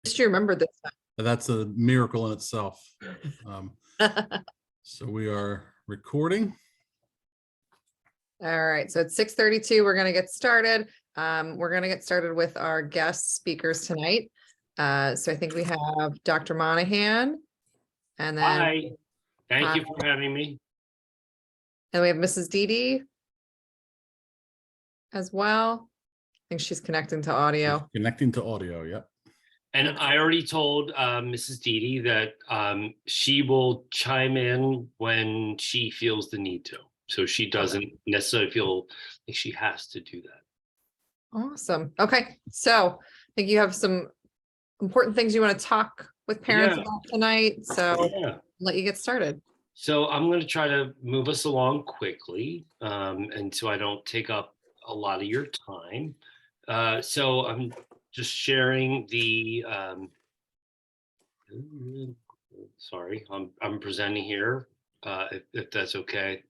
least you remembered this That's a miracle in itself. time. So we are recording. All right, so it's 6:32. We're going to get started. We're going to get started with our guest speakers tonight. So I think we have Dr. Monaghan, and then Hi, thank you for having me. and we have Mrs. Dede as well. I think she's connecting to audio. Connecting to audio, yep. And I already told Mrs. Dede that she will chime in when she feels the need to. So she doesn't necessarily feel like she has to do that. Awesome. Okay, so I think you have some important things you want to talk with parents Yeah. about tonight. So Yeah. I'll let you get started. So I'm going to try to move us along quickly, and so I don't take up a lot of your time. So I'm just sharing the. Sorry, I'm presenting here. If that's okay.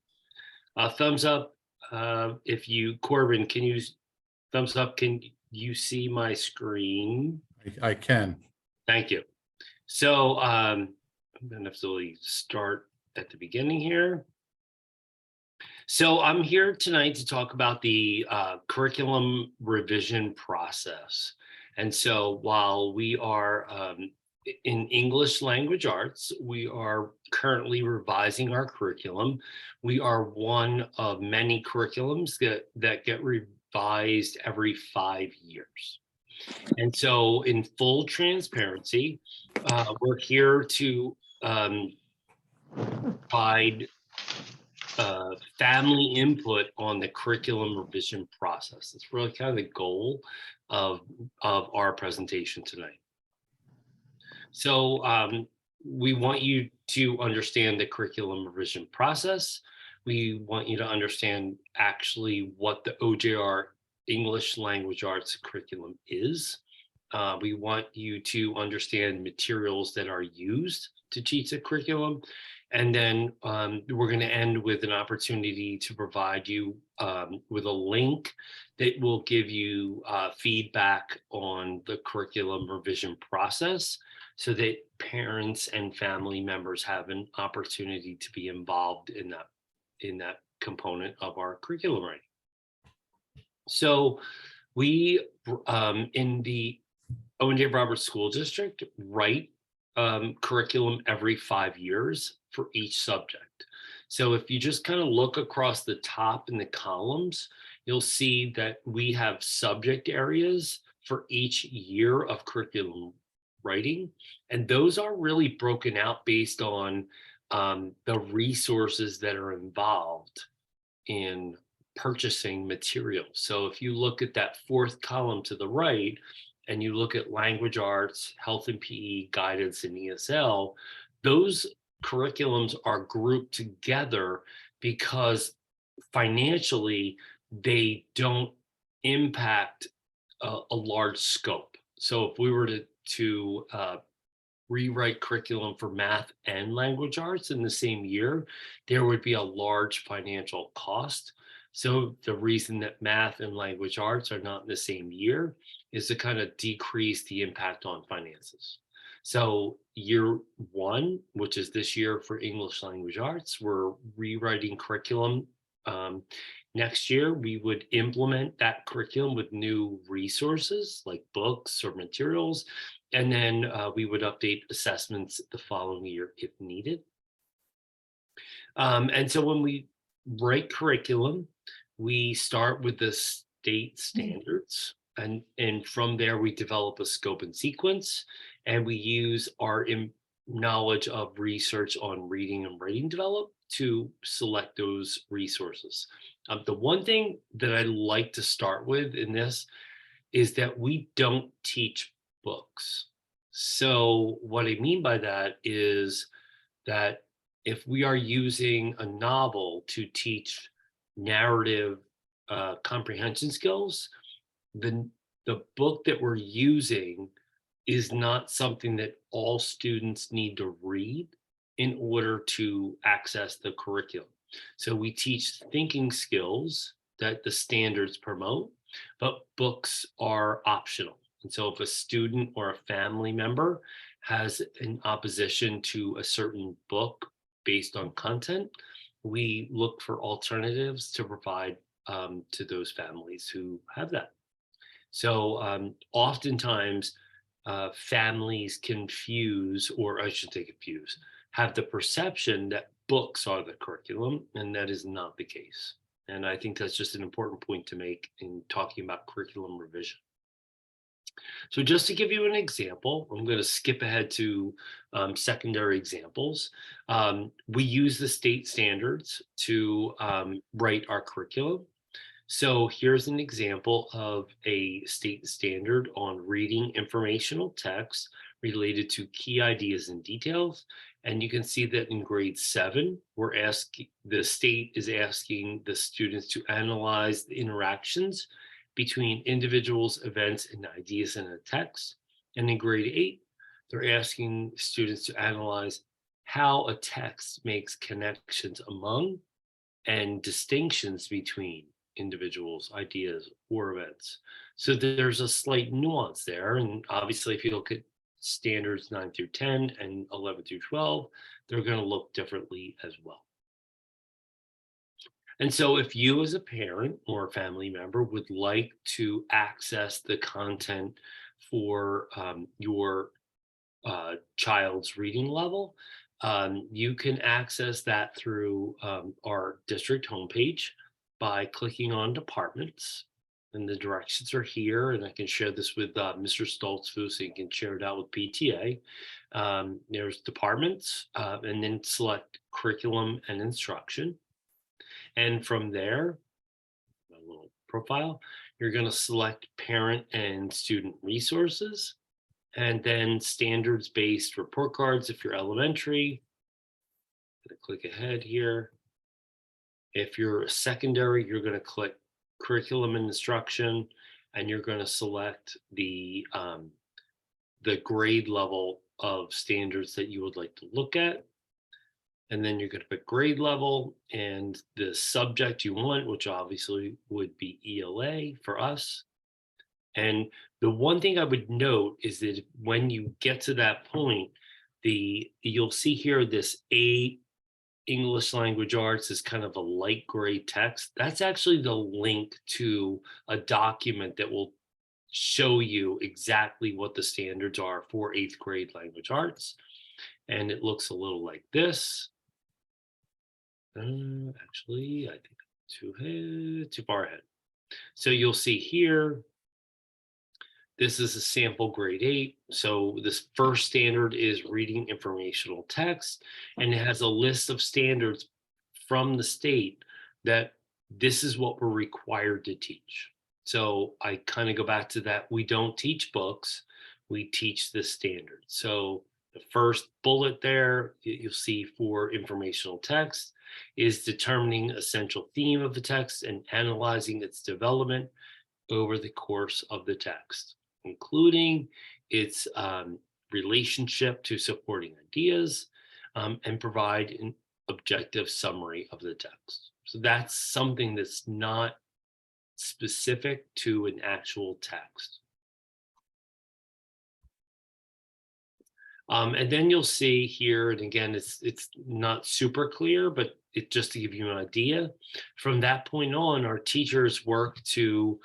Thumbs up. If you, Corbin, can you thumbs up? Can you see my screen? I can. Thank you. So I'm going to have to start at the beginning here. So I'm here tonight to talk about the curriculum revision process. And so while we are in English language arts, we are currently revising our curriculum. We are one of many curriculums that get revised every 5 years. And so in full transparency, we're here to provide family input on the curriculum revision process. It's really kind of the goal of our presentation tonight. So we want you to understand the curriculum revision process. We want you to understand actually what the OJR English Language Arts curriculum is. We want you to understand materials that are used to teach the curriculum. And then we're going to end with an opportunity to provide you with a link that will give you feedback on the curriculum revision process so that parents and family members have an opportunity to be involved in that component of our curriculum writing. So we, in the Owen J. Roberts School District, write curriculum every 5 years for each subject. So if you just kind of look across the top in the columns, you'll see that we have subject areas for each year of curriculum writing. And those are really broken out based on the resources that are involved in purchasing materials. So if you look at that fourth column to the right, and you look at language arts, health and PE, guidance, and ESL, those curriculums are grouped together because financially they don't impact a large scope. So if we were to rewrite curriculum for math and language arts in the same year, there would be a large financial cost. So the reason that math and language arts are not in the same year is to kind of decrease the impact on finances. So year one, which is this year for English language arts, we're rewriting curriculum. Next year, we would implement that curriculum with new resources like books or materials. And then we would update assessments the following year if needed. And so when we write curriculum, we start with the state standards, and from there we develop a scope and sequence, and we use our knowledge of research on reading and writing development to select those resources. The one thing that I like to start with in this is that we don't teach books. So what I mean by that is that if we are using a novel to teach narrative comprehension skills, the book that we're using is not something that all students need to read in order to access the curriculum. So we teach thinking skills that the standards promote, but books are optional. And so if a student or a family member has an opposition to a certain book based on content, we look for alternatives to provide to those families who have that. So oftentimes families confuse, or I should say confuse, have the perception that books are the curriculum, and that is not the case. And I think that's just an important point to make in talking about curriculum revision. So just to give you an example, I'm going to skip ahead to secondary examples. We use the state standards to write our curriculum. So here's an example of a state standard on reading informational text related to key ideas and details. And you can see that in grade 7, the state is asking the students to analyze the interactions between individuals, events, and ideas in a text. And in grade 8, they're asking students to analyze how a text makes connections among and distinctions between individuals, ideas, or events. So there's a slight nuance there. And obviously, if you look at standards 9 through 10 and 11 through 12, they're going to look differently as well. And so if you as a parent or a family member would like to access the content for your child's reading level, you can access that through our district homepage by clicking on departments. And the directions are here, and I can share this with Mr. Stoltzfus, so you can share it out with PTA. There's departments, and then select curriculum and instruction. And from there, a little profile, you're going to select parent and student resources, and then standards-based report cards if you're elementary. I'm going to click ahead here. If you're secondary, you're going to click curriculum and instruction, and you're going to select the grade level of standards that you would like to look at. And then you're going to pick grade level and the subject you want, which obviously would be ELA for us. And the one thing I would note is that when you get to that point, you'll see here this A English language arts is kind of a light gray text. That's actually the link to a document that will show you exactly what the standards are for 8th grade language arts. And it looks a little like this. Actually, I think too far ahead. So you'll see here, this is a sample grade 8. So this first standard is reading informational text, and it has a list of standards from the state that this is what we're required to teach. So I kind of go back to that. We don't teach books, we teach the standard. So the first bullet there, you'll see for informational text, is determining essential theme of the text and analyzing its development over the course of the text, including its relationship to supporting ideas, and provide an objective summary of the text. So that's something that's not specific to an actual text. And then you'll see here, and again, it's not super clear, but just to give you an idea, from that point on, our teachers work to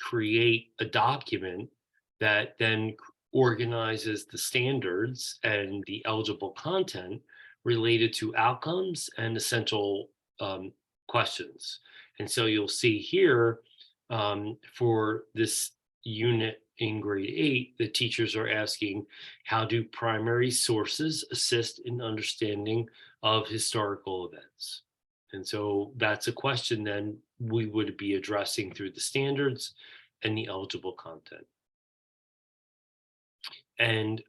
create a document that then organizes the standards and the eligible content related to outcomes and essential questions. And so you'll see here for this unit in grade 8, the teachers are asking, how do primary sources assist in understanding of historical events? And so that's a question then we would be addressing through the standards and the eligible content. And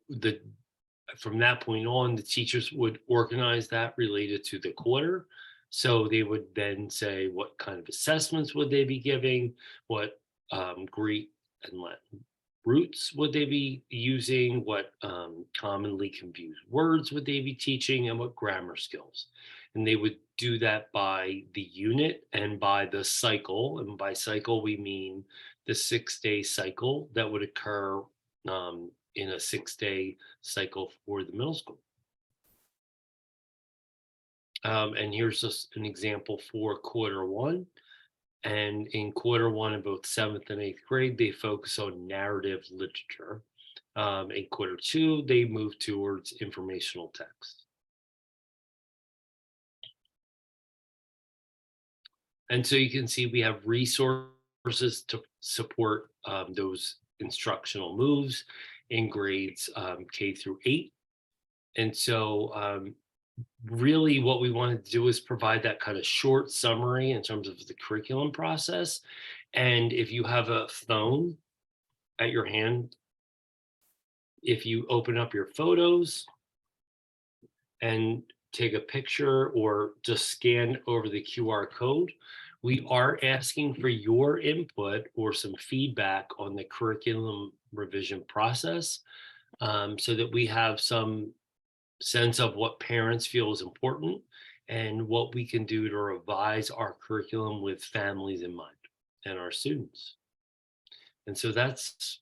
from that point on, the teachers would organize that related to the quarter. So they would then say what kind of assessments would they be giving, what Greek and Latin roots would they be using, what commonly confused words would they be teaching, and what grammar skills. And they would do that by the unit and by the cycle. And by cycle, we mean the 6-day cycle that would occur in a 6-day cycle for the middle school. And here's just an example for Q1. And in Q1 in both 7th and 8th grade, they focus on narrative literature. In Q2, they move towards informational text. And so you can see we have resources to support those instructional moves in grades K through 8. And so really what we wanted to do is provide that kind of short summary in terms of the curriculum process. And if you have a phone at your hand, if you open up your photos and take a picture or just scan over the QR code, we are asking for your input or some feedback on the curriculum revision process, so that we have some sense of what parents feel is important and what we can do to revise our curriculum with families in mind and our students. And so that's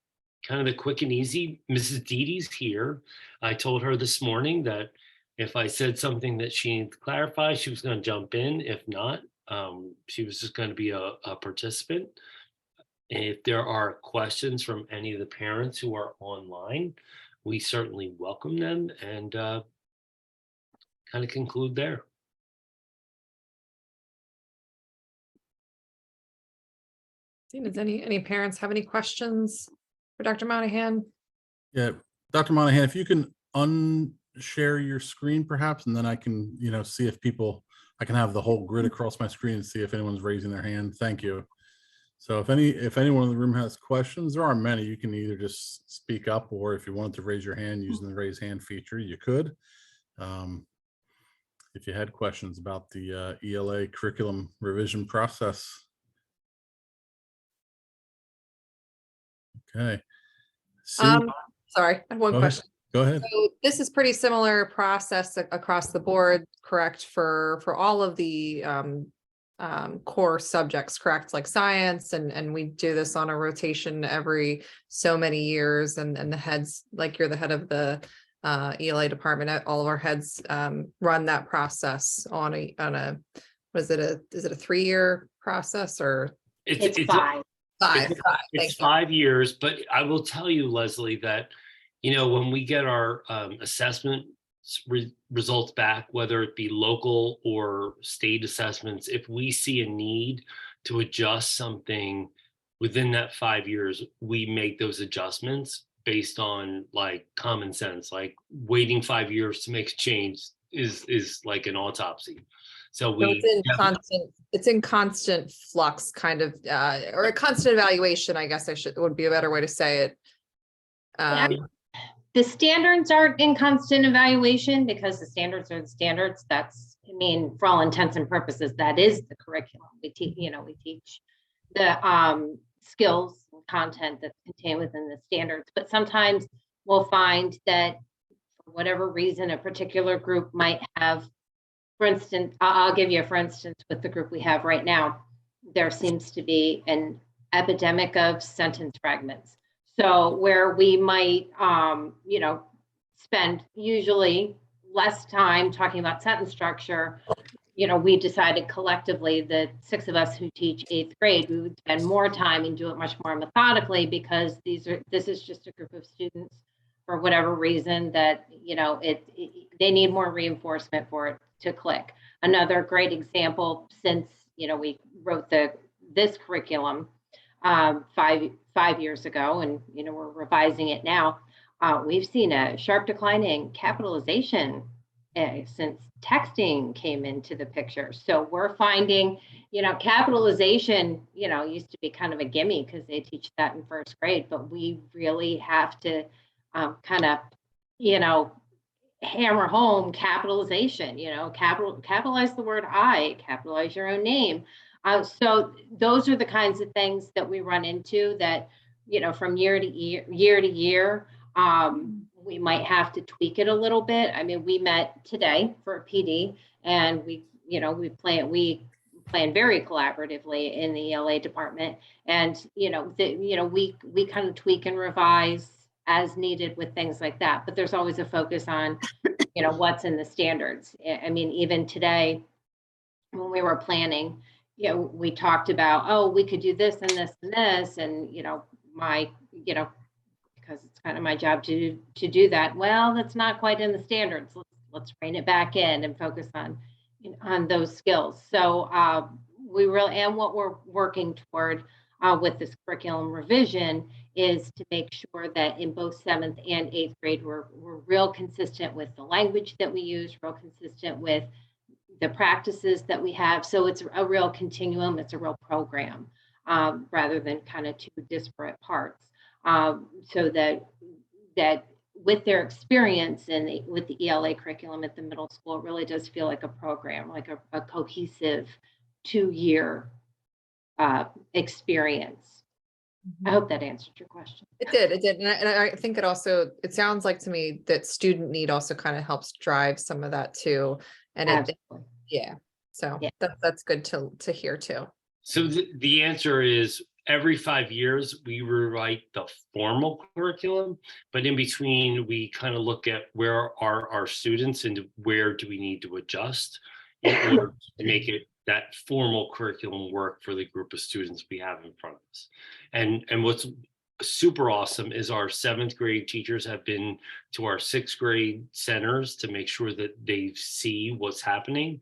kind of the quick and easy. Mrs. Dede's here. I told her this morning that if I said something that she needed to clarify, she was going to jump in. If not, she was just going to be a participant. And if there are questions from any of the parents who are online, we certainly welcome them, and kind of conclude there. Does any parents have any questions for Dr. Monahan? Yeah, Dr. Monahan, if you can unshare your screen perhaps, and then I can, see if I can have the whole grid across my screen and see if anyone's raising their hand. Thank you. So if anyone in the room has questions, there are many. You can either just speak up, or if you wanted to raise your hand using the raise hand feature, you could. If you had questions about the ELA curriculum revision process. Okay. Sorry, I have one question. Go ahead. So this is pretty similar process across the board, correct, for all of the core subjects, correct? Like science, and we do this on a rotation every so many years, and the heads, like you're the head of the ELA department, all of our heads run that process on a is it a 3-year process, or It's 5. It's 5 years, but I will tell you, Leslie, that when we get our assessment results back, whether it be local or state assessments, if we see a need to adjust something within that 5 years, we make those adjustments based on like common sense. Like waiting 5 years to make a change is like an autopsy. So it's in constant flux, kind of, or a constant evaluation, I guess would be a better way to say it. The standards aren't in constant evaluation because the standards are the standards. For all intents and purposes, that is the curriculum. We teach the skills and content that's contained within the standards, but sometimes we'll find that for whatever reason, a particular group might have, for instance, I'll give you a for instance with the group we have right now, there seems to be an epidemic of sentence fragments. So where we might, spend usually less time talking about sentence structure, we decided collectively, the 6 of us who teach 8th grade, we would spend more time and do it much more methodically, because this is just a group of students for whatever reason that, they need more reinforcement for it to click. Another great example, since, we wrote this curriculum 5 years ago, and we're revising it now, we've seen a sharp decline in capitalization since texting came into the picture. So we're finding, capitalization, used to be kind of a gimme because they teach that in 1st grade, but we really have to kind of, hammer home capitalization, capitalize the word I, capitalize your own name. So those are the kinds of things that we run into that, from year to year, we might have to tweak it a little bit. I mean, we met today for a PD, and we plan very collaboratively in the ELA department. And, we kind of tweak and revise as needed with things like that. But there's always a focus on, what's in the standards. I mean, even today, when we were planning, we talked about, oh, we could do this and this and this. And, because it's kind of my job to do that. Well, that's not quite in the standards. Let's rein it back in and focus on those skills. So we really, and what we're working toward with this curriculum revision is to make sure that in both 7th and 8th grade, we're real consistent with the language that we use, real consistent with the practices that we have. So it's a real continuum, it's a real program, rather than kind of two disparate parts. So that with their experience with the ELA curriculum at the middle school, it really does feel like a program, like a cohesive 2-year experience. I hope that answered your question. It did. And I think it sounds like to me that student need also kind of helps drive some of that too. And so Yeah. that's good to hear too. So the answer is every 5 years we rewrite the formal curriculum, but in between we kind of look at where are our students and where do we need to adjust in order to make it that formal curriculum work for the group of students we have in front of us. And what's super awesome is our 7th grade teachers have been to our 6th grade centers to make sure that they see what's happening.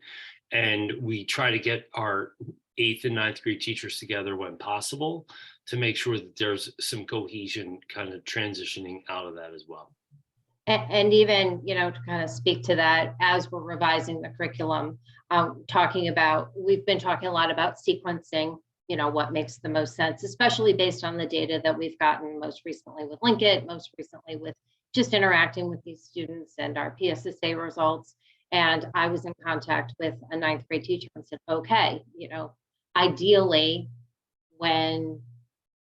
And we try to get our 8th and 9th grade teachers together when possible to make sure that there's some cohesion kind of transitioning out of that as well. And even, to kind of speak to that, as we're revising the curriculum, we've been talking a lot about sequencing, what makes the most sense, especially based on the data that we've gotten most recently with Linkit, most recently with just interacting with these students and our PSSA results. And I was in contact with a 9th grade teacher and said, okay, ideally, when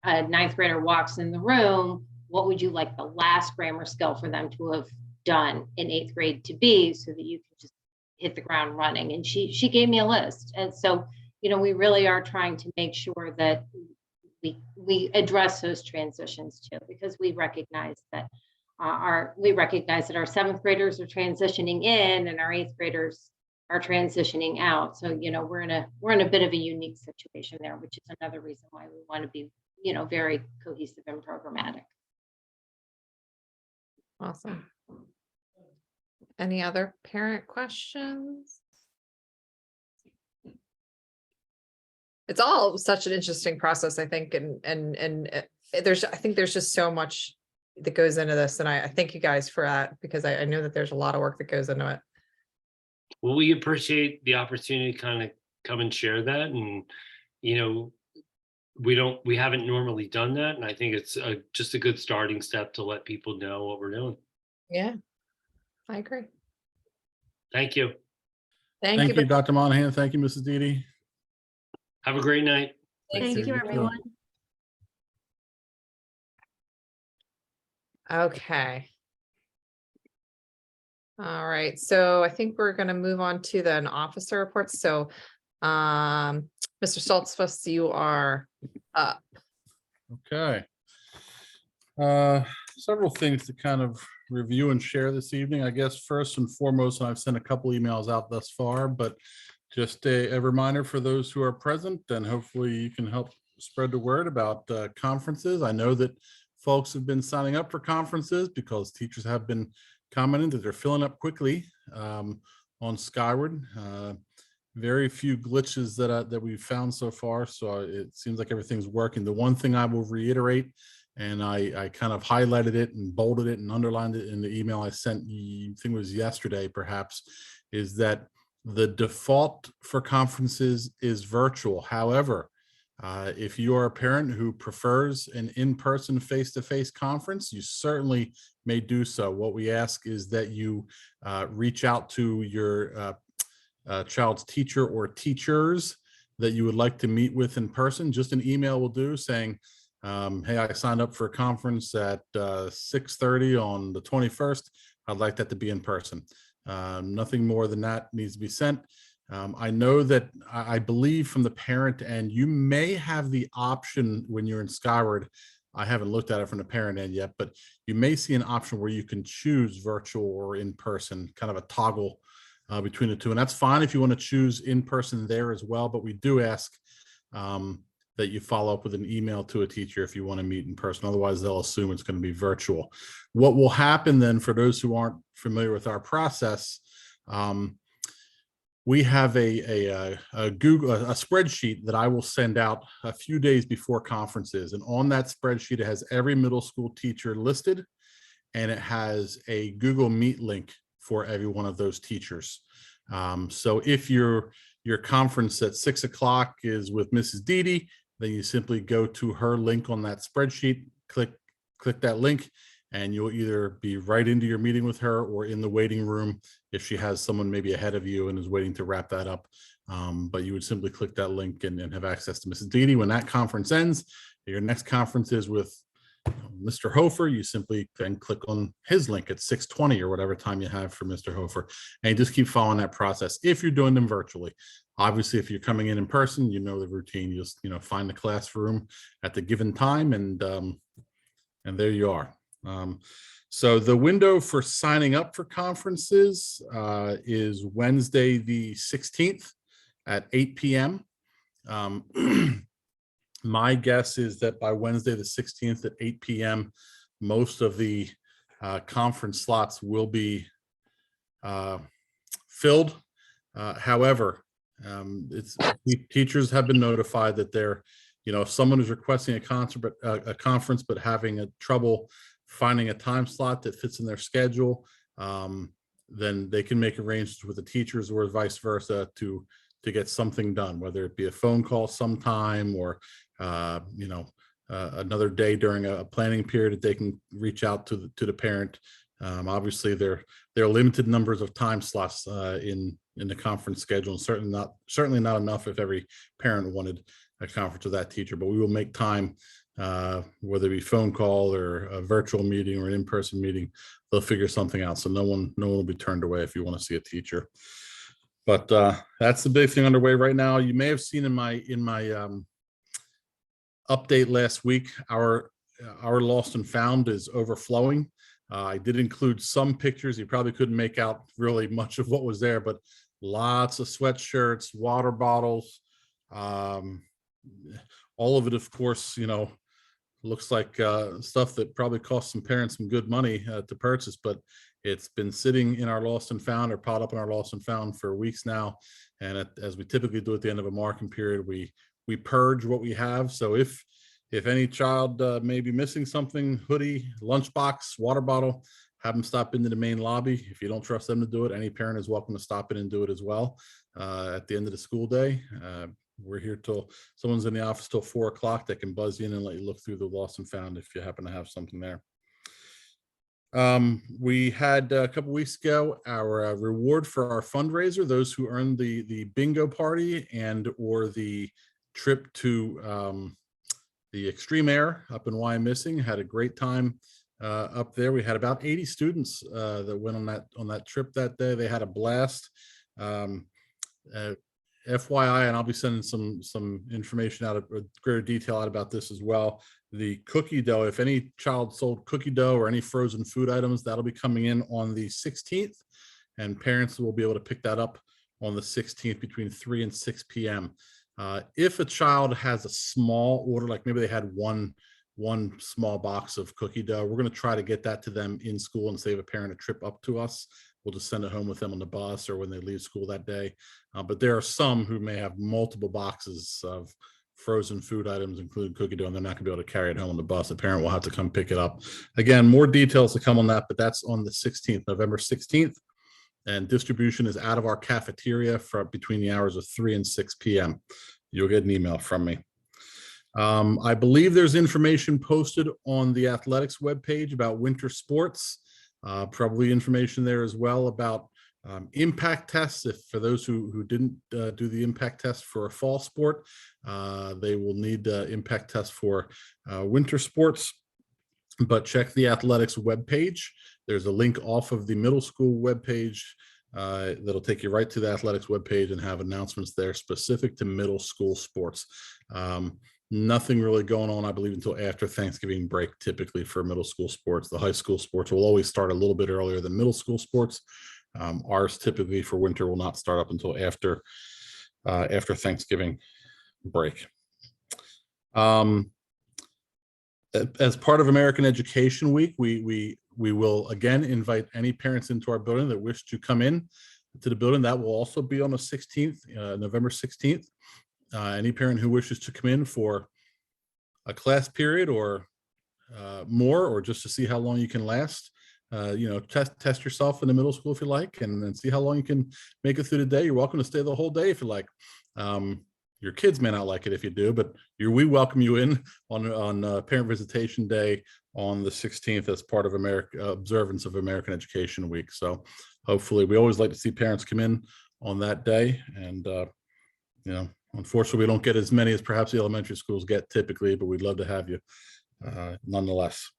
a 9th grader walks in the room, what would you like the last grammar skill for them to have done in 8th grade to be, so that you can just hit the ground running? And she gave me a list. And so, we really are trying to make sure that we address those transitions too, because we recognize that our 7th graders are transitioning in and our 8th graders are transitioning out. So, we're in a bit of a unique situation there, which is another reason why we want to be, very cohesive and programmatic. Awesome. Any other parent questions? It's all such an interesting process, I think, and I think there's just so much that goes into this, and I thank you guys for that, because I know that there's a lot of work that goes into it. Well, we appreciate the opportunity to kind of come and share that, and we haven't normally done that, and I think it's just a good starting step to let people know what we're doing. Yeah, I agree. Thank you. Thank you, you. Dr. Monahan. Thank you, Mrs. Dede. Have a great night. Thank you, everyone. Okay. All right, so I think we're going to move on to the officer reports. So, Mr. Stoltzfus, you are up. Okay. Several things to kind of review and share this evening. I guess first and foremost, and I've sent a couple emails out thus far, but just a reminder for those who are present, and hopefully you can help spread the word about conferences. I know that folks have been signing up for conferences because teachers have been commenting that they're filling up quickly on Skyward. Very few glitches that we've found so far, so it seems like everything's working. The one thing I will reiterate, and I kind of highlighted it and bolded it and underlined it in the email I sent, I think it was yesterday perhaps, is that the default for conferences is virtual. However, if you are a parent who prefers an in-person face-to-face conference, you certainly may do so. What we ask is that you reach out to your child's teacher or teachers that you would like to meet with in person. Just an email will do, saying, hey, I signed up for a conference at 6:30 on the 21st. I'd like that to be in person. Nothing more than that needs to be sent. I know that I believe from the parent end, you may have the option when you're in Skyward. I haven't looked at it from the parent end yet, but you may see an option where you can choose virtual or in person, kind of a toggle between the two. And that's fine if you want to choose in person there as well. But we do ask that you follow up with an email to a teacher if you want to meet in person. Otherwise, they'll assume it's going to be virtual. What will happen then, for those who aren't familiar with our process, we have a spreadsheet that I will send out a few days before conferences. And on that spreadsheet, it has every middle school teacher listed, and it has a Google Meet link for every one of those teachers. So if your conference at 6 o'clock is with Mrs. Dede, then you simply go to her link on that spreadsheet, click that link, and you'll either be right into your meeting with her or in the waiting room if she has someone maybe ahead of you and is waiting to wrap that up. But you would simply click that link and have access to Mrs. Dede. When that conference ends, your next conference is with Mr. Hofer, you simply then click on his link at 6:20 or whatever time you have for Mr. Hofer, and you just keep following that process if you're doing them virtually. Obviously, if you're coming in person, you know the routine. You just find the classroom at the given time, and there you are. So the window for signing up for conferences is Wednesday the 16th at 8 p.m. My guess is that by Wednesday the 16th at 8 p.m., most of the conference slots will be filled. However, teachers have been notified that they're, if someone is requesting a conference but having trouble finding a time slot that fits in their schedule, then they can make arrangements with the teachers or vice versa to get something done, whether it be a phone call sometime or another day during a planning period that they can reach out to the parent. Obviously, there are limited numbers of time slots in the conference schedule, and certainly not enough if every parent wanted a conference with that teacher. But we will make time, whether it be phone call or a virtual meeting or an in-person meeting. They'll figure something out, so no one will be turned away if you want to see a teacher. But that's the big thing underway right now. You may have seen in my update last week, our lost and found is overflowing. I did include some pictures. You probably couldn't make out really much of what was there, but lots of sweatshirts, water bottles, all of it, of course, looks like stuff that probably cost some parents some good money to purchase, but it's been sitting in our lost and found, or piled up in our lost and found for weeks now. And as we typically do at the end of a marking period, we purge what we have. So if any child may be missing something, hoodie, lunchbox, water bottle, have them stop into the main lobby. If you don't trust them to do it, any parent is welcome to stop in and do it as well at the end of the school day. We're here till someone's in the office till 4 o'clock. That can buzz you in and let you look through the lost and found if you happen to have something there. We had a couple weeks ago our reward for our fundraiser, those who earned the bingo party and or the trip to the Extreme Air up in Wyomissing. Had a great time up there. We had about 80 students that went on that trip that day. They had a blast. FYI, and I'll be sending some information out of greater detail out about this as well. The cookie dough, if any child sold cookie dough or any frozen food items, that'll be coming in on the 16th, and parents will be able to pick that up on the 16th between 3 and 6 p.m. If a child has a small order, like maybe they had one small box of cookie dough, we're going to try to get that to them in school and save a parent a trip up to us. We'll just send it home with them on the bus or when they leave school that day. But there are some who may have multiple boxes of frozen food items, including cookie dough, and they're not going to be able to carry it home on the bus. The parent will have to come pick it up. Again, more details to come on that, but that's on the 16th, November 16th. And distribution is out of our cafeteria for between the hours of 3 and 6 p.m. You'll get an email from me. I believe there's information posted on the athletics webpage about winter sports. Probably information there as well about impact tests. If for those who didn't do the impact test for a fall sport, they will need impact tests for winter sports. But check the athletics webpage. There's a link off of the middle school webpage that'll take you right to the athletics webpage and have announcements there specific to middle school sports. Nothing really going on, I believe, until after Thanksgiving break, typically for middle school sports. The high school sports will always start a little bit earlier than middle school sports. Ours typically for winter will not start up until after Thanksgiving break. As part of American Education Week, we will again invite any parents into our building that wish to come in to the building. That will also be on the 16th, November 16th. Any parent who wishes to come in for a class period or more, or just to see how long you can last, test yourself in the middle school if you like, and then see how long you can make it through the day. You're welcome to stay the whole day if you like. Your kids may not like it if you do, but we welcome you in on Parent Visitation Day on the 16th as part of observance of American Education Week. So hopefully, we always like to see parents come in on that day. And, unfortunately, we don't get as many as perhaps the elementary schools get typically, but we'd love to have you nonetheless.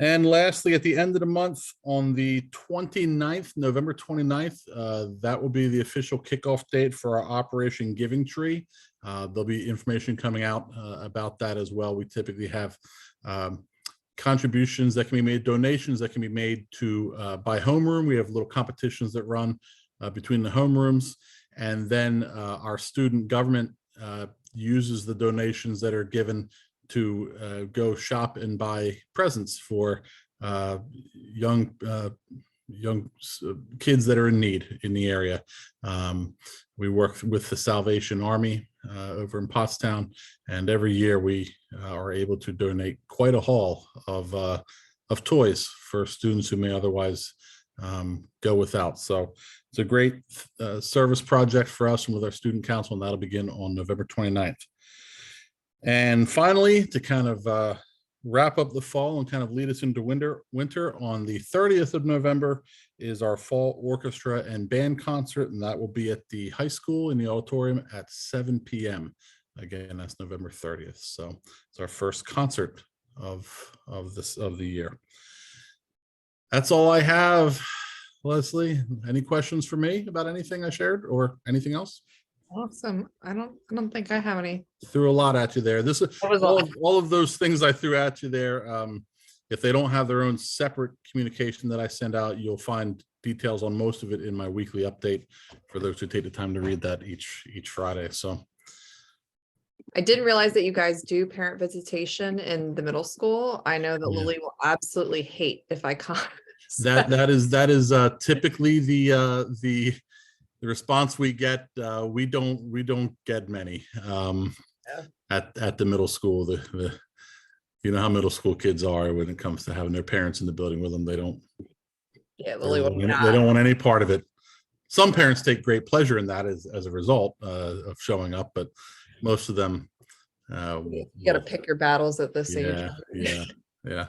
And lastly, at the end of the month, on the 29th, November 29th, that will be the official kickoff date for our Operation Giving Tree. There'll be information coming out about that as well. We typically have contributions that can be made, donations that can be made to buy homeroom. We have little competitions that run between the homerooms, and then our student government uses the donations that are given to go shop and buy presents for young kids that are in need in the area. We work with the Salvation Army over in Pottstown, and every year we are able to donate quite a haul of toys for students who may otherwise go without. So it's a great service project for us and with our student council, and that'll begin on November 29th. And finally, to kind of wrap up the fall and kind of lead us into winter, on the 30th of November is our fall orchestra and band concert, and that will be at the high school in the auditorium at 7 p.m. Again, that's November 30th. So it's our first concert of the year. That's all I have. Leslie, any questions for me about anything I shared or anything else? Awesome. I don't think I have any. Threw a lot at you there. This is was all of those things I threw at you there. If they don't have their own separate communication that I send out, you'll find details on most of it in my weekly update for those who take the time to read that each Friday. So I didn't realize that you guys do parent visitation in the middle school. I know that Yeah. Lily will absolutely hate if I come. that is typically the response we get. We don't get many at the middle school. The you know how middle school kids are when it comes to having their parents in the building with them. They don't. Yeah, Lily will They don't want any part of it. Some parents take great pleasure in that as a result of showing up, but most of them. You got to pick your battles at this age. Yeah.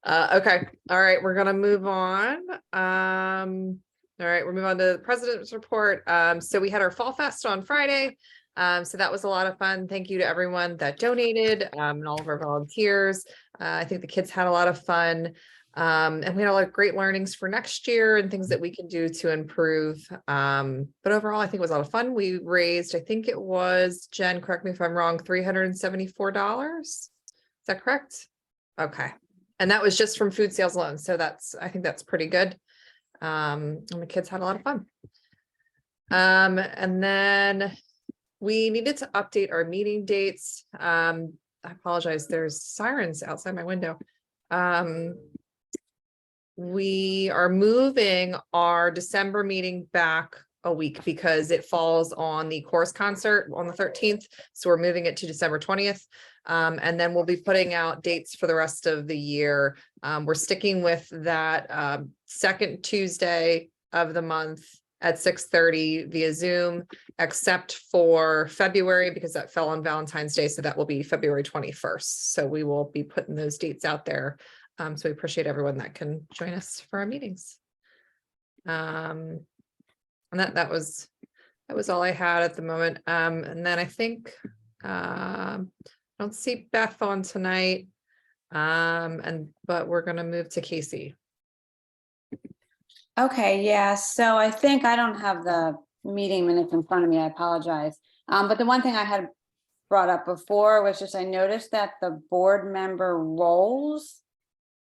Okay. All right. We're going to move on. All right. We're moving on to the president's report. So we had our Fall Fest on Friday. So that was a lot of fun. Thank you to everyone that donated and all of our volunteers. I think the kids had a lot of fun. And we had a lot of great learnings for next year and things that we can do to improve. But overall, I think it was a lot of fun. We raised, I think it was, Jen, correct me if I'm wrong, $374. Is that correct? Okay. And that was just from food sales alone. So I think that's pretty good. And the kids had a lot of fun. And then we needed to update our meeting dates. I apologize. There's sirens outside my window. We are moving our December meeting back a week because it falls on the chorus concert on the 13th. So we're moving it to December 20th. And then we'll be putting out dates for the rest of the year. We're sticking with that second Tuesday of the month at 6:30 via Zoom, except for February because that fell on Valentine's Day. So that will be February 21st. So we will be putting those dates out there. So we appreciate everyone that can join us for our meetings. And that was all I had at the moment. And then I think I don't see Beth on tonight. But we're gonna move to Casey. Okay, yeah, so I think I don't have the meeting minutes in front of me, I apologize. But the one thing I had brought up before was just I noticed that the board member roles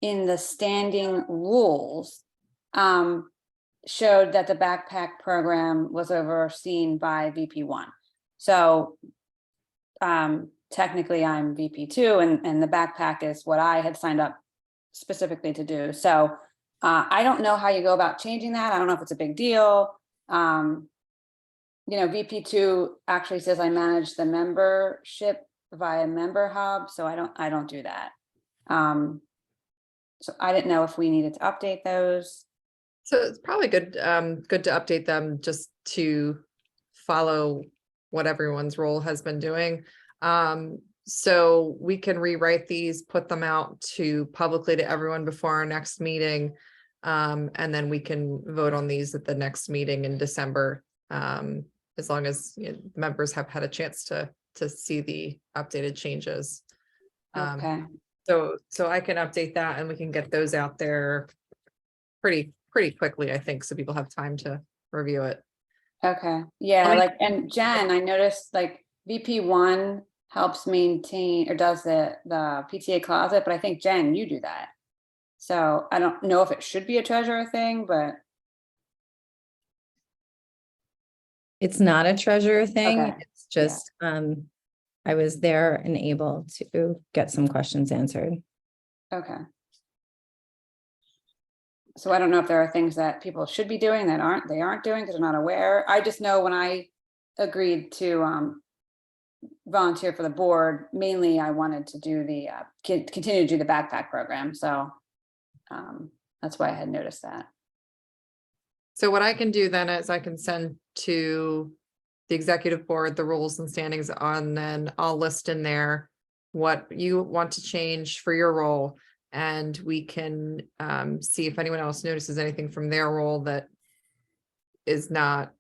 in the standing rules showed that the backpack program was overseen by VP1. So technically I'm VP2 and the backpack is what I had signed up specifically to do. So I don't know how you go about changing that. I don't know if it's a big deal. You know, VP2 actually says I manage the membership via Member Hub, so I don't do that. So I didn't know if we needed to update those. So it's probably good to update them just to follow what everyone's role has been doing. So we can rewrite these, put them out to publicly to everyone before our next meeting. And then we can vote on these at the next meeting in December. As long as members have had a chance to see the updated changes. Okay, So I can update that and we can get those out there pretty quickly, I think, so people have time to review it. okay, yeah, me- like, and Jen, I noticed like VP1 helps maintain or does the PTA closet, but I think Jen, you do that. So I don't know if it should be a treasurer thing, but It's not a treasurer thing. Okay, It's just, I was there and able to get some questions answered. okay. So I don't know if there are things that people should be doing that they aren't doing because they're not aware. I just know when I agreed to volunteer for the board, mainly I wanted to do the continue to do the backpack program. So that's why I had noticed that. So what I can do then is I can send to the executive board the rules and standings on, then I'll list in there what you want to change for your role. And we can see if anyone else notices anything from their role that does not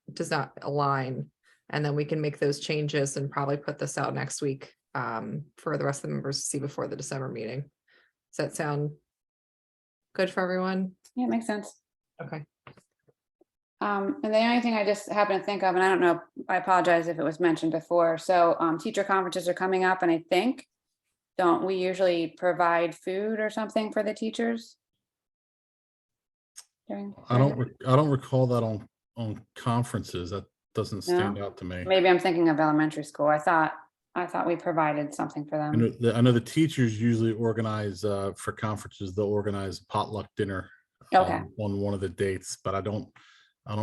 align. And then we can make those changes and probably put this out next week for the rest of the members to see before the December meeting. Does that sound good for everyone? Yeah, it makes sense. Okay. And the only thing I just happen to think of, and I don't know, I apologize if it was mentioned before. So teacher conferences are coming up, and I think, don't we usually provide food or something for the teachers? I don't recall that on conferences. That doesn't stand out to me. Maybe I'm thinking of elementary school. I thought we provided something for them. I know the teachers usually organize for conferences. They'll organize potluck dinner Okay. on one of the dates, but I don't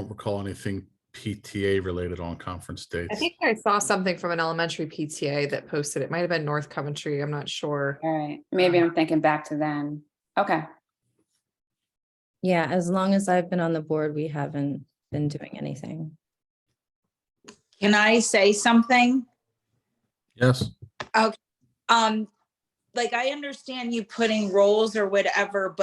recall anything PTA related on conference dates. I think I saw something from an elementary PTA that posted. It might have been North Coventry. I'm not sure. All right. Maybe I'm thinking back to then. Okay. Yeah, as long as I've been on the board, we haven't been doing anything. Can I say something? Yes. Like I understand you putting roles or whatever,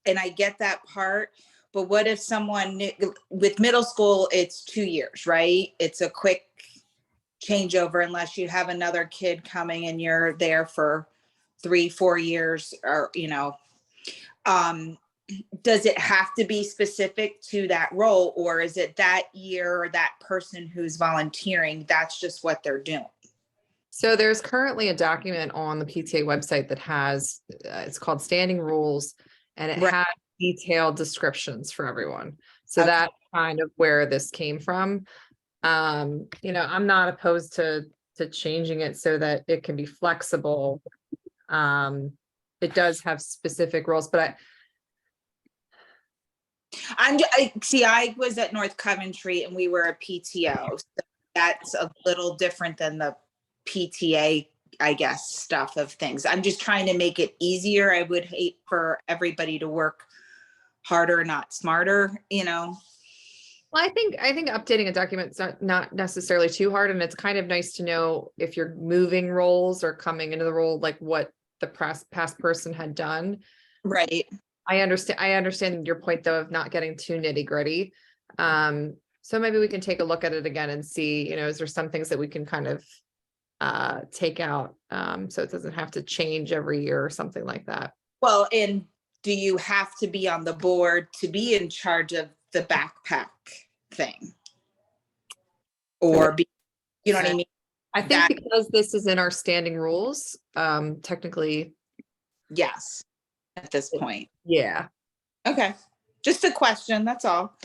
and I get that part, but what if someone with middle school, it's 2 years, right? It's a quick changeover unless you have another kid coming and you're there for 3-4 years or, does it have to be specific to that role, or is it that year or that person who's volunteering, that's just what they're doing? So there's currently a document on the PTA website that has, it's called Standing Rules, and it Right. has detailed descriptions for everyone. So Okay. that's kind of where this came from. I'm not opposed to changing it so that it can be flexible. It does have specific roles, but I was at North Coventry and we were a PTO. So that's a little different than the PTA, I guess, stuff of things. I'm just trying to make it easier. I would hate for everybody to work harder, not smarter, Well, I think updating a document's not necessarily too hard, and it's kind of nice to know if you're moving roles or coming into the role, like what the past person had done. Right. I understand your point though of not getting too nitty gritty. So maybe we can take a look at it again and see, is there some things that we can kind of take out so it doesn't have to change every year or something like that. Well, and do you have to be on the board to be in charge of the backpack thing? Or be, you know what I mean? I think That- because this is in our standing rules, technically, Yes, at this point. yeah. Okay, just a question, that's all.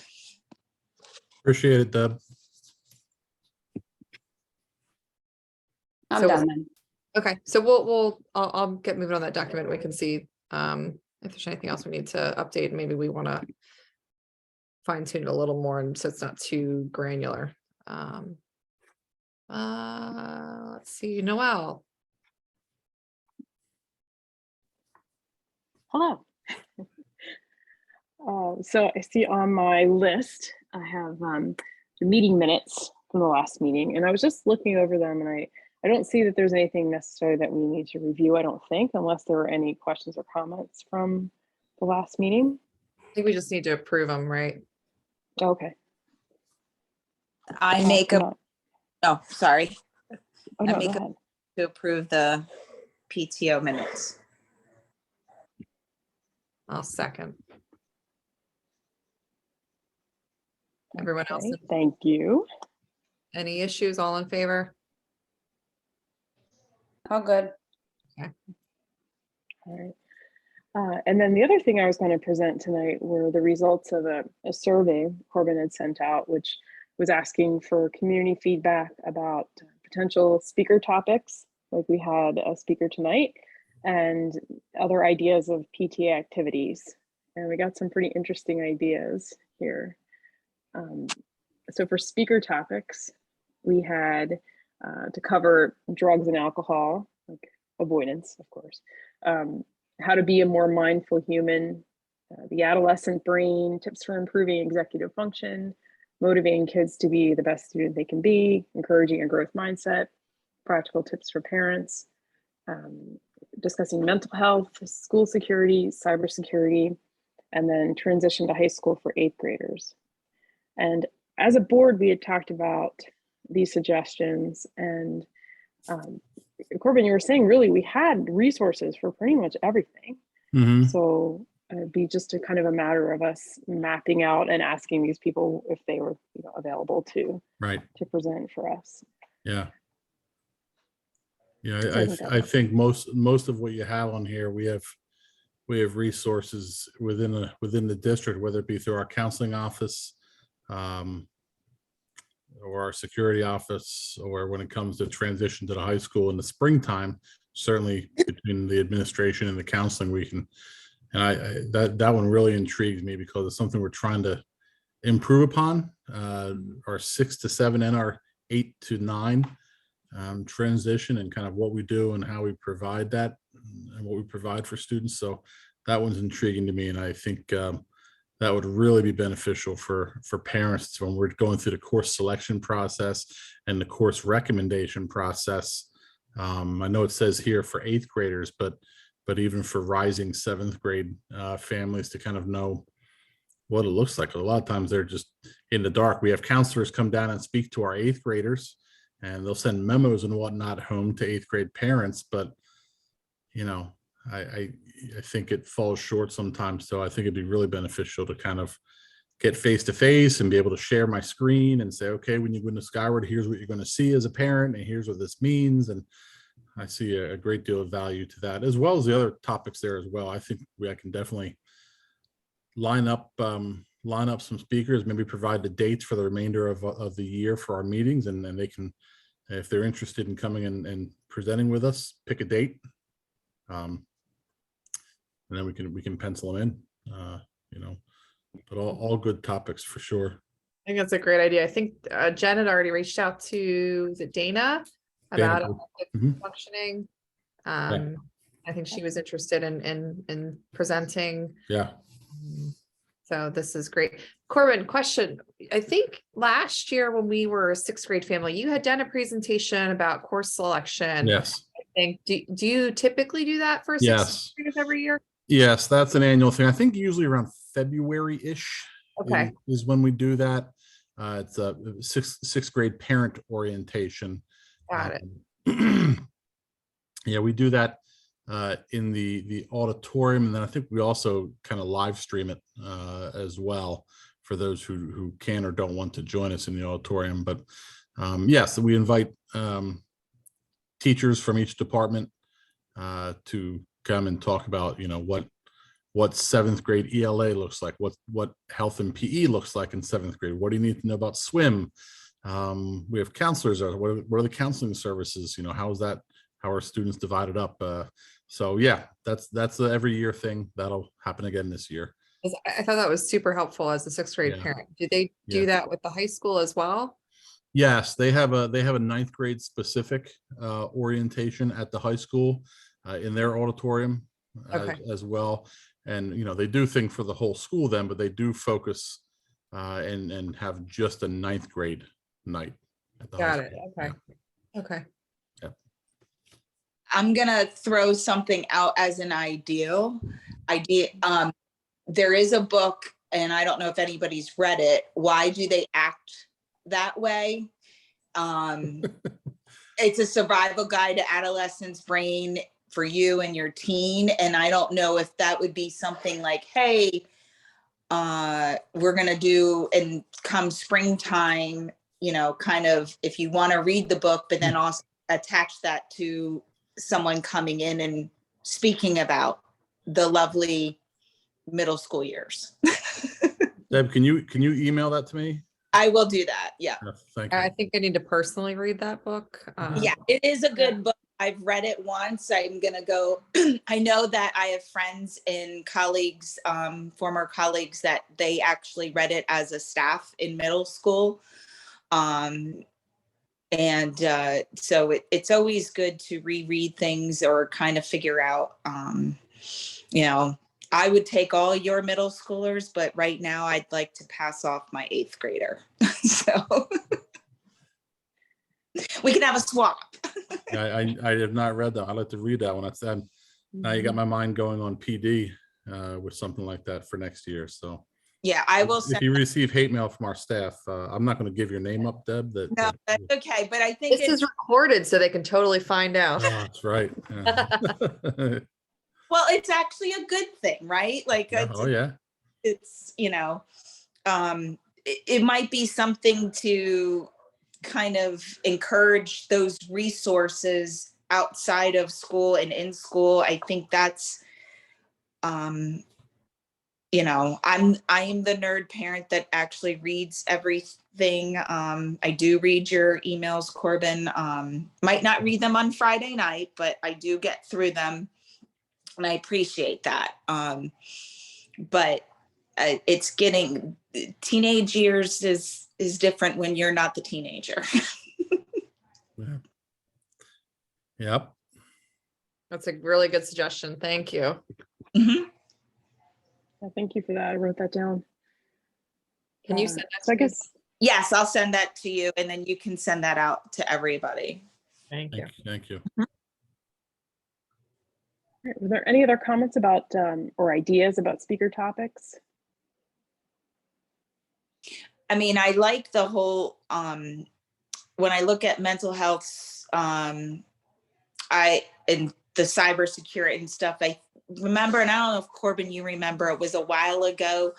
Appreciate it, Deb. I'm So- done then. Okay, so I'll get moving on that document. We can see if there's anything else we need to update. Maybe we want to fine tune it a little more and so it's not too granular. Let's see, Noelle. Hello. So I see on my list, I have the meeting minutes from the last meeting, and I was just looking over them, and I don't see that there's anything necessary that we need to review, I don't think, unless there were any questions or comments from the last meeting. I think we just need to approve them, right? Okay. I make a, oh, sorry, Oh, no, I make go a- ahead. to approve the PTO minutes. I'll second. Everyone else, Okay, thank you. any issues? All in favor? Oh, good. All right. And then the other thing I was going to present tonight were the results of a survey Corbin had sent out, which was asking for community feedback about potential speaker topics, like we had a speaker tonight, and other ideas of PTA activities. And we got some pretty interesting ideas here. So for speaker topics, we had to cover drugs and alcohol, like avoidance, of course, how to be a more mindful human, the adolescent brain, tips for improving executive function, motivating kids to be the best student they can be, encouraging a growth mindset, practical tips for parents, discussing mental health, school security, cybersecurity, and then transition to high school for 8th graders. And as a board, we had talked about these suggestions, and Corbin, you were saying really we had resources for pretty much everything. Mhm. So it'd be just a kind of a matter of us mapping out and asking these people if they were, you know, available to Right. present for us. Yeah. Yeah, So I think that I think most of what you have on here, we have resources within the district, whether it be through our counseling office, or our security office, or when it comes to transition to the high school in the springtime, certainly between the administration and the counseling, we can, and that one really intrigues me because it's something we're trying to improve upon, our 6 to 7 and our 8 to 9 transition, and kind of what we do and how we provide that and what we provide for students. So that one's intriguing to me, and I think that would really be beneficial for parents when we're going through the course selection process and the course recommendation process. I know it says here for 8th graders, but even for rising 7th grade families to kind of know what it looks like. A lot of times they're just in the dark. We have counselors come down and speak to our 8th graders, and they'll send memos and whatnot home to 8th grade parents, but you know, I think it falls short sometimes. So I think it'd be really beneficial to kind of get face to face and be able to share my screen and say, okay, when you go into Skyward, here's what you're going to see as a parent, and here's what this means. And I see a great deal of value to that, as well as the other topics there as well. I think I can definitely line up some speakers, maybe provide the dates for the remainder of the year for our meetings, and then they can, if they're interested in coming and presenting with us, pick a date. And then we can pencil them in, you know, but all good topics for sure. I think that's a great idea. I think Jen had already reached out to, is it Dana? About Dana. effective functioning. I think she was interested in presenting. Yeah. So this is great. Corbin, question. I think last year when we were a 6th grade family, you had done a presentation about course selection. Yes. I think, do you typically do that for 6th Yes. graders every year? Yes, that's an annual thing. I think usually around February-ish Okay. is when we do that. It's a sixth grade parent orientation. Got it. Yeah, we do that in the auditorium, and then I think we also kind of live stream it as well for those who can or don't want to join us in the auditorium. But yes, we invite teachers from each department to come and talk about, what 7th grade ELA looks like, what health and PE looks like in 7th grade. What do you need to know about swim? We have counselors. What are the counseling services? How are students divided up? So yeah, that's a every year thing. That'll happen again this year. I thought that was super helpful as a 6th grade Yeah. parent. Do they do Yeah. that with the high school as well? Yes, they have a 9th grade specific orientation at the high school in their auditorium Okay. as well. And they do think for the whole school then, but they do focus and have just a 9th grade night at the high Got it. school. Okay. Okay. I'm gonna throw something out as an idea. There is a book, and I don't know if anybody's read it. Why do they act that way? It's a survival guide to adolescent's brain for you and your teen. And I don't know if that would be something like, hey, we're gonna do, and come springtime, kind of, if you want to read the book, but then also attach that to someone coming in and speaking about the lovely middle school years. Deb, can you email that to me? I will do that. Yeah. Yes, thank you. I think I need to personally read that book. Yeah, it is a good book. I've read it once. I'm going to go. I know that I have friends and colleagues, former colleagues, that they actually read it as a staff in middle school. So it's always good to reread things or kind of figure out, I would take all your middle schoolers, but right now I'd like to pass off my 8th grader. So we can have a swap. I have not read that. I'd like to read that one. Now you got my mind going on PD with something like that for next year. So Yeah, I will if send. you receive hate mail from our staff, I'm not going to give your name up, Deb. No, that's okay. But I think This is recorded so they can totally find out. Oh, that's right. Yeah. well, it's actually a good thing, right? Like, Yeah. Oh yeah. it's, it might be something to kind of encourage those resources outside of school and in school. I think that's, I am the nerd parent that actually reads everything. I do read your emails, Corbin. Might not read them on Friday night, but I do get through them, and I appreciate that. But it's getting, teenage years is different when you're not the teenager. Yeah. Yep. That's a really good suggestion. Thank you. Mhm. Thank you for that. I wrote that down. Can you send that So I to me? guess, Yes, I'll send that to you, and then you can send that out to everybody. Thank you. Thank you. all right, were there any other comments about or ideas about speaker topics? I mean, I like the whole, when I look at mental health, and the cybersecurity and stuff, I remember, and I don't know if Corbin, you remember, it was a while ago.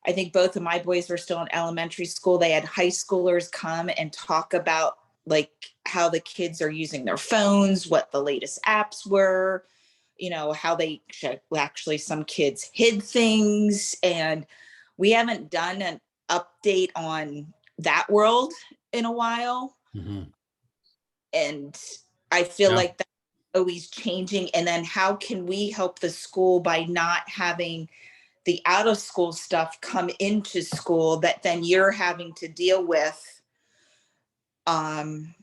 I think both of my boys were still in elementary school. They had high schoolers come and talk about like how the kids are using their phones, what the latest apps were, how they actually, some kids hid things. And we haven't done an update on that world in a while. Mhm. And I feel Yeah. like that's always changing. And then how can we help the school by not having the out of school stuff come into school that then you're having to deal with on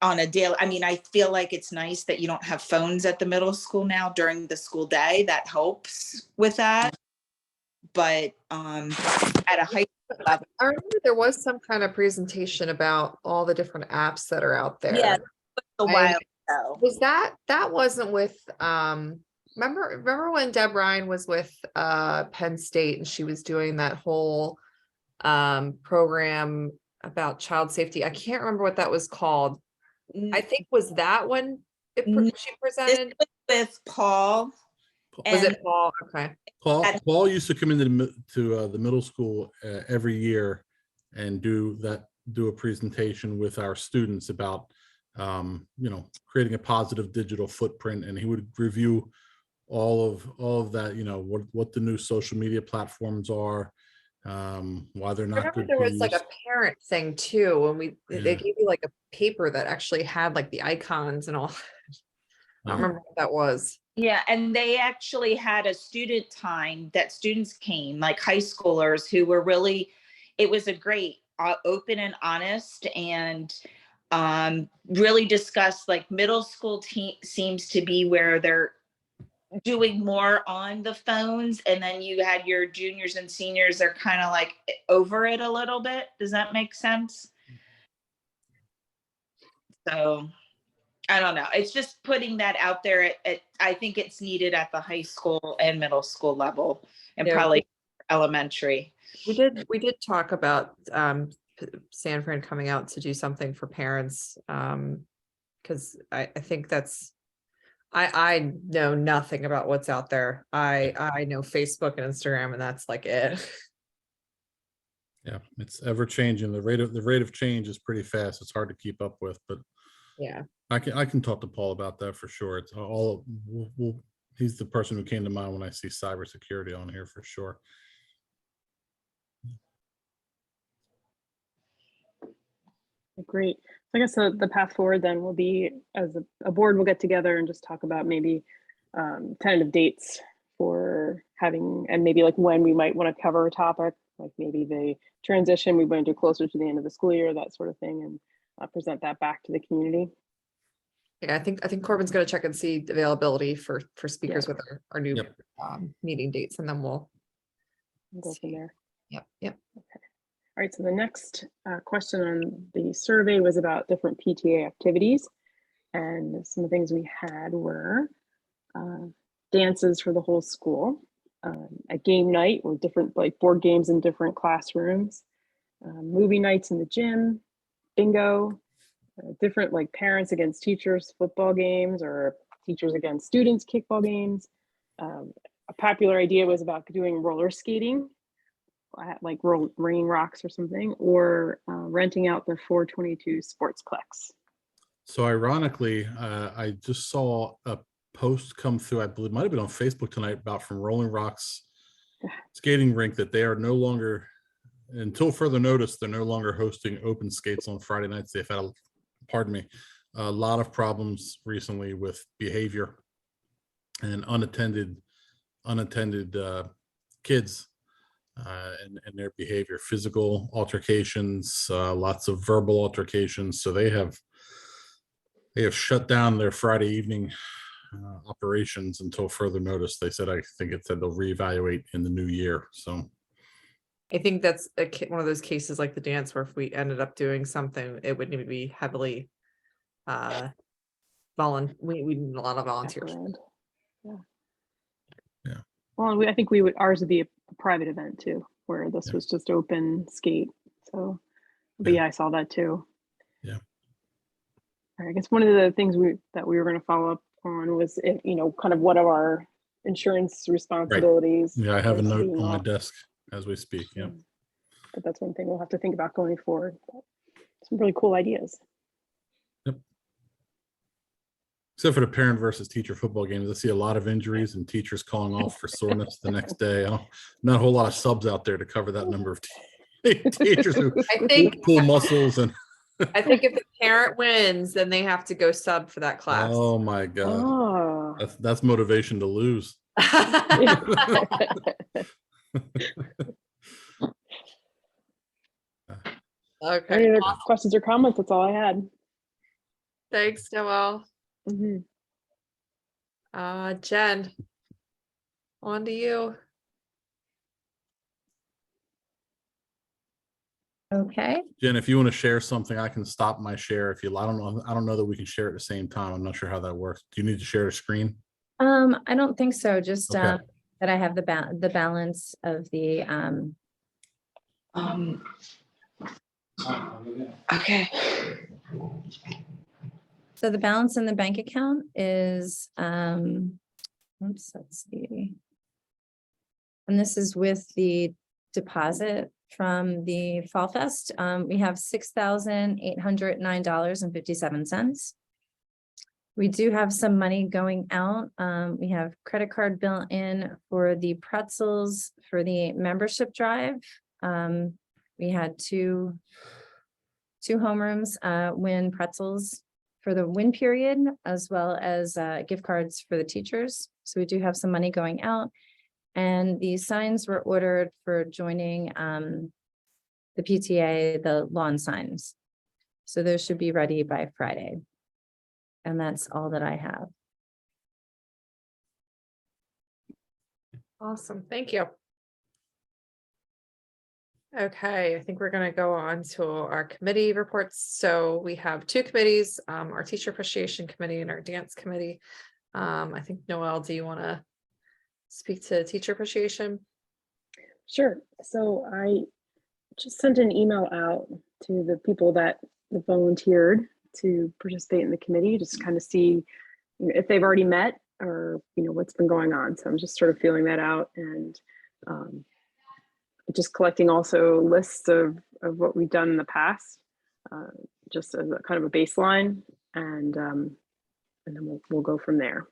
a daily. I mean, I feel like it's nice that you don't have phones at the middle school now during the school day. That helps with that. But at a high school level, I remember there was some kind of presentation about all the different apps that are out there. Yeah, a while ago. Was that wasn't with remember when Deb Ryan was with Penn State and she was doing that whole program about child safety? I can't remember what that was called. I think was that when she presented? With Paul. Was and- it Paul? Okay. Paul used to come into the middle school every year and do a presentation with our students about creating a positive digital footprint, and he would review all of that, what the new social media platforms are, why they're I not remember good there to was like use. a parent thing too, and Yeah. they gave you like a paper that actually had like the icons and all. I don't remember what that was. Yeah, and they actually had a student time that students came, like high schoolers who were really, it was a great, open and honest, and really discussed, like middle school seems to be where they're doing more on the phones, and then you had your juniors and seniors, they're kind of like over it a little bit. Does that make sense? So I don't know. It's just putting that out there. I think it's needed at the high school and middle school level, and Yeah. probably elementary. We did talk about San Fran coming out to do something for parents, because I think that's, I know nothing about what's out there. I know Facebook and Instagram, and that's like it. Yeah, it's ever changing. The rate of change is pretty fast. It's hard to keep up with, but Yeah. I can talk to Paul about that for sure. It's all he's the person who came to mind when I see cybersecurity on here for sure. Great. So I guess the path forward then will be, as a board, we'll get together and just talk about maybe tentative dates for having, and maybe like when we might want to cover a topic, like maybe the transition we want to do closer to the end of the school year, that sort of thing, and present that back to the community. Yeah, I think Corbin's gonna check and see availability for speakers with our new Yep. meeting dates, and then we'll Go from there. Yep. All right, so the next question on the survey was about different PTA activities. And some of the things we had were dances for the whole school, a game night with different like board games in different classrooms, movie nights in the gym, bingo, different like parents against teachers football games, or teachers against students kickball games. A popular idea was about doing roller skating, like Raining Rocks or something, or renting out the 422 Sportsplex. So ironically, I just saw a post come through, I believe it might have been on Facebook tonight, about from Rolling Rocks skating rink, that they are no longer, until further notice, they're no longer hosting open skates on Friday nights. They've had a lot of problems recently with behavior and unattended kids and their behavior, physical altercations, lots of verbal altercations. So they have shut down their Friday evening operations until further notice. They said, I think it said they'll reevaluate in the new year. So I think that's one of those cases like the dance, where if we ended up doing something, it would need to be heavily we need a lot of volunteers. Yeah. Well, I think ours would be a private event too, where this was just open skate. So, but yeah, I saw that too. Yeah. All right, I guess one of the things that we were going to follow up on was, kind of what are our insurance responsibilities. yeah, I have a versus note being on my off. desk as we speak. Yeah. But that's one thing we'll have to think about going forward. Some really cool ideas. Except for the parent versus teacher football games, I see a lot of injuries and teachers calling off for soreness the next day. Not a whole lot of subs out there to cover that number of teachers who I think pull muscles. And I think if the parent wins, then they have to go sub for that class. oh my God, Oh. that's motivation to lose. Okay. Any other questions or comments? That's all I had. Thanks, Noel. Mhm. Jen, on to you. Okay. Jen, if you want to share something, I can stop my share if you. I don't know that we can share at the same time. I'm not sure how that works. Do you need to share a screen? I don't think so. Just Okay. that I have the balance of the Okay. So the balance in the bank account is, oops, let's see. And this is with the deposit from the Fall Fest. We have $6,809.57. We do have some money going out. We have credit card bill in for the pretzels for the membership drive. We had two homerooms win pretzels for the win period, as well as gift cards for the teachers. So we do have some money going out. And the signs were ordered for joining the PTA, the lawn signs. So those should be ready by Friday. And that's all that I have. Awesome, thank you. Okay, I think we're gonna go on to our committee reports. So we have two committees, our teacher appreciation committee and our dance committee. I think Noelle, do you wanna speak to teacher appreciation? Sure. So I just sent an email out to the people that volunteered to participate in the committee, just kind of see if they've already met or what's been going on. So I'm just sort of feeling that out and just collecting also lists of what we've done in the past, just as a kind of a baseline, and then we'll go from there.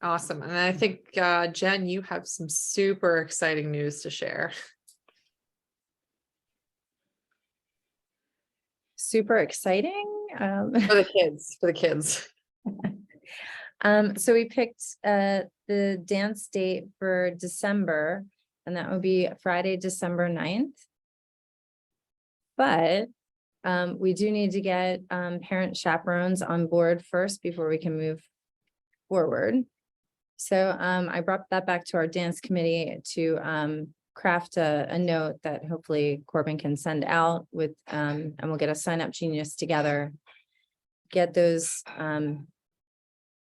Awesome, and I think Jen, you have some super exciting news to share. Super exciting. For the kids. So we picked the dance date for December, and that would be Friday, December 9th. But we do need to get parent chaperones on board first before we can move forward. So I brought that back to our dance committee to craft a note that hopefully Corbin can send out with, and we'll get a sign up genius together, get those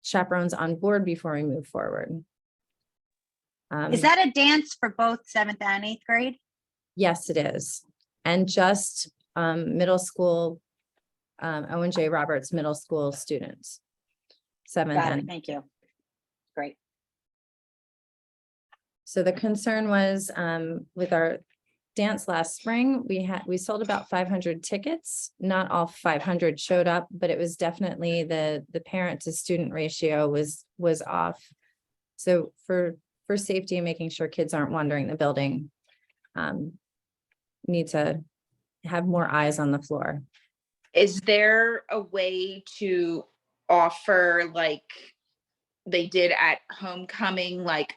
chaperones on board before we move forward. Is that a dance for both 7th and 8th grade? Yes, it is. And just middle school, Owen J. Roberts Middle School students. 7th Got it. and Thank you. Great. so the concern was with our dance last spring, we sold about 500 tickets. Not all 500 showed up, but it was definitely the parent to student ratio was off. So for safety and making sure kids aren't wandering the building, need to have more eyes on the floor. Is there a way to offer like they did at homecoming, like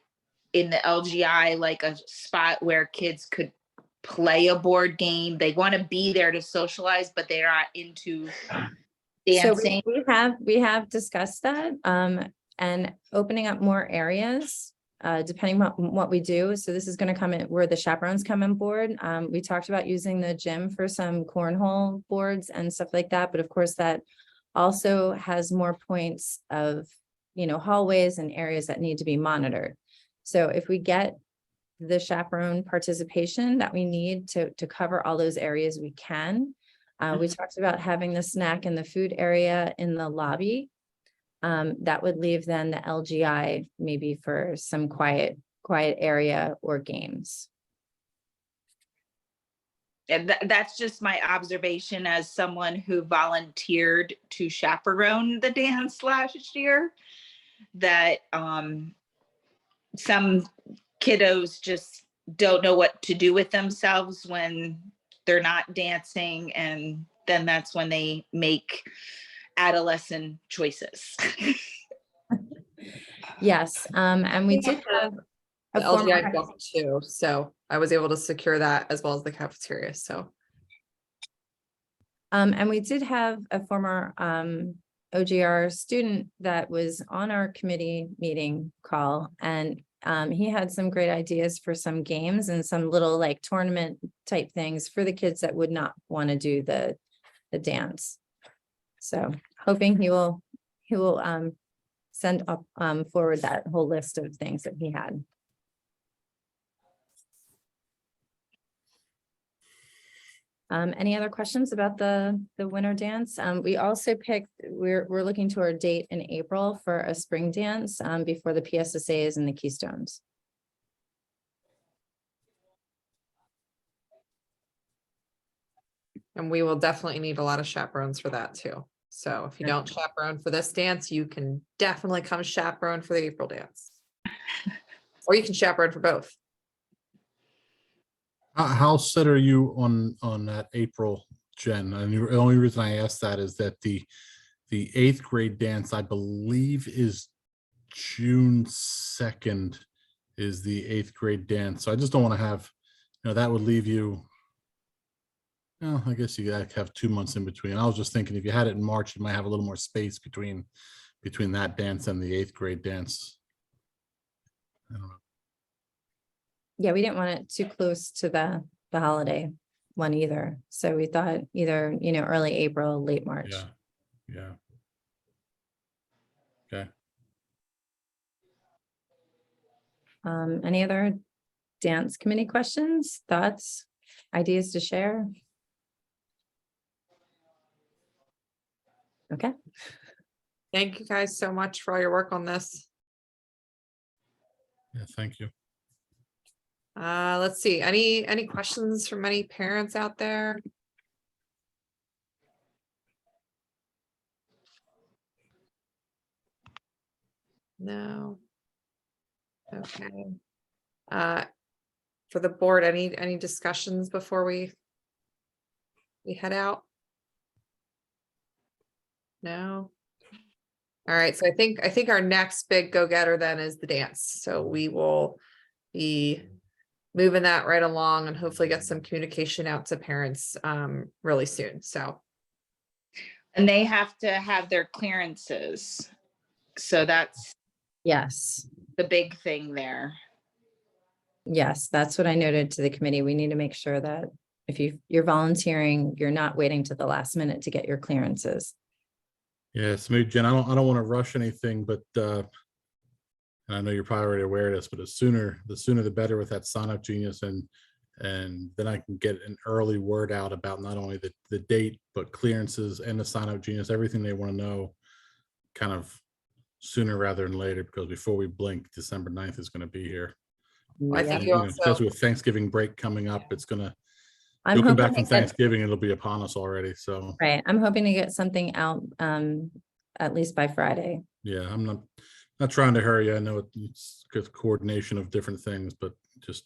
in the LGI, like a spot where kids could play a board game? They want to be there to socialize, but they're not into dancing. So we have discussed that and opening up more areas depending on what we do. So this is going to come in where the chaperones come on board. We talked about using the gym for some cornhole boards and stuff like that, but of course that also has more points of hallways and areas that need to be monitored. So if we get the chaperone participation that we need to cover all those areas, we can. We talked about having the snack and the food area in the lobby. That would leave then the LGI maybe for some quiet area or games. And that's just my observation as someone who volunteered to chaperone the dance last year, that some kiddos just don't know what to do with themselves when they're not dancing, and then that's when they make adolescent choices. Yes, and we did have The a former, LGI book too, so I was able to secure that as well as the cafeteria, so. and we did have a former OGR student that was on our committee meeting call, and he had some great ideas for some games and some little like tournament type things for the kids that would not want to do the dance. So hoping he will send up forward that whole list of things that he had. Any other questions about the winter dance? We also picked, we're looking to our date in April for a spring dance before the PSSAs and the Keystones. And we will definitely need a lot of chaperones for that too. So if you don't chaperone for this dance, you can definitely come chaperone for the April dance. Or you can chaperone for both. How set are you on that April, Jen? And the only reason I asked that is that the 8th grade dance, I believe, is June 2nd is the 8th grade dance. So I just don't want to have, that would leave you. Well, I guess you gotta have 2 months in between. I was just thinking if you had it in March, you might have a little more space between that dance and the 8th grade dance. I don't know. Yeah, we didn't want it too close to the holiday one either. So we thought either, early April, late March. Yeah. Okay. Any other dance committee questions, thoughts, ideas to share? Okay. Thank you guys so much for all your work on this. Yeah, thank you. Let's see, any questions from any parents out there? No. Okay. For the board, any discussions before we head out? No. All right, so I think our next big go-getter then is the dance. So we will be moving that right along and hopefully get some communication out to parents really soon. So. And they have to have their clearances. So that's Yes. the big thing there. Yes, that's what I noted to the committee. We need to make sure that if you're volunteering, you're not waiting to the last minute to get your clearances. Yes, maybe Jen, I don't want to rush anything, but and I know you're probably already aware of this, but the sooner the better with that Sign Up Genius, and then I can get an early word out about not only the date, but clearances and the Sign Up Genius, everything they want to know kind of sooner rather than later, because before we blink, December 9th is going to be here. I think you also, especially with Thanksgiving break coming up, it's gonna, I'm you'll come hoping back from to get, Thanksgiving, it'll be upon us already. So right. I'm hoping to get something out at least by Friday. yeah, I'm not trying to hurry. I know it's good coordination of different things, but just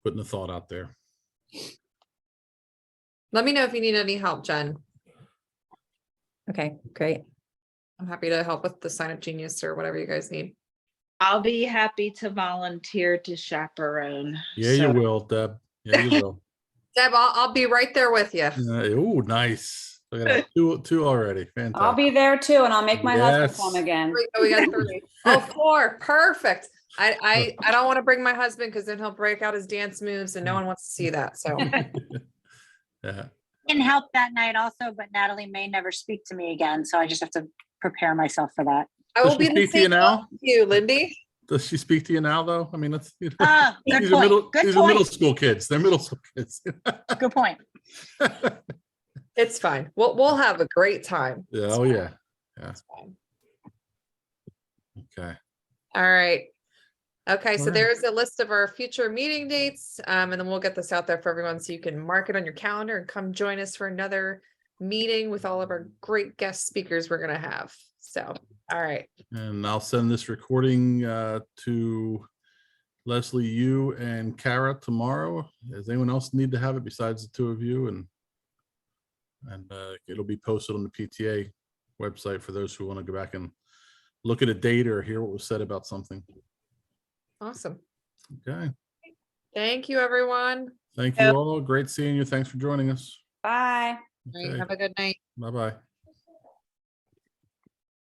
putting a thought out there. let me know if you need any help, Jen. Okay, great. I'm happy to help with the Sign Up Genius or whatever you guys need. I'll be happy to volunteer to chaperone. Yeah, you So- will, Deb. Yeah, you will. Deb, I'll be right there with you. Oh, nice. Look at that. Two already. Fantastic. I'll be there too, and I'll make my husband Yes. come again. We got 3. Oh, 4. Perfect. I don't want to bring my husband because then he'll break out his dance moves and no one wants to see that. So Yeah. Can help that night also, but Natalie may never speak to me again, so I just have to prepare myself for that. I Does will be she in the speak to you same now? boat with you, Lindy. Does she speak to you now, though? I mean, that's Good these are point. Good these are middle point. school kids. They're middle school kids. Good point. It's fine. We'll have a great time. Yeah. It's Oh, fine. yeah. Yeah. It's fine. Okay. All right. Okay, so All right. there's a list of our future meeting dates, and then we'll get this out there for everyone so you can mark it on your calendar and come join us for another meeting with all of our great guest speakers we're gonna have. So, all right. And I'll send this recording to Leslie, you and Kara tomorrow. Does anyone else need to have it besides the two of you? And it'll be posted on the PTA website for those who want to go back and look at a date or hear what was said about something. Awesome. Okay. Thank you, everyone. Thank you all. Great seeing you. Thanks for joining us. Bye. All right, Okay. have a good night. Bye-bye.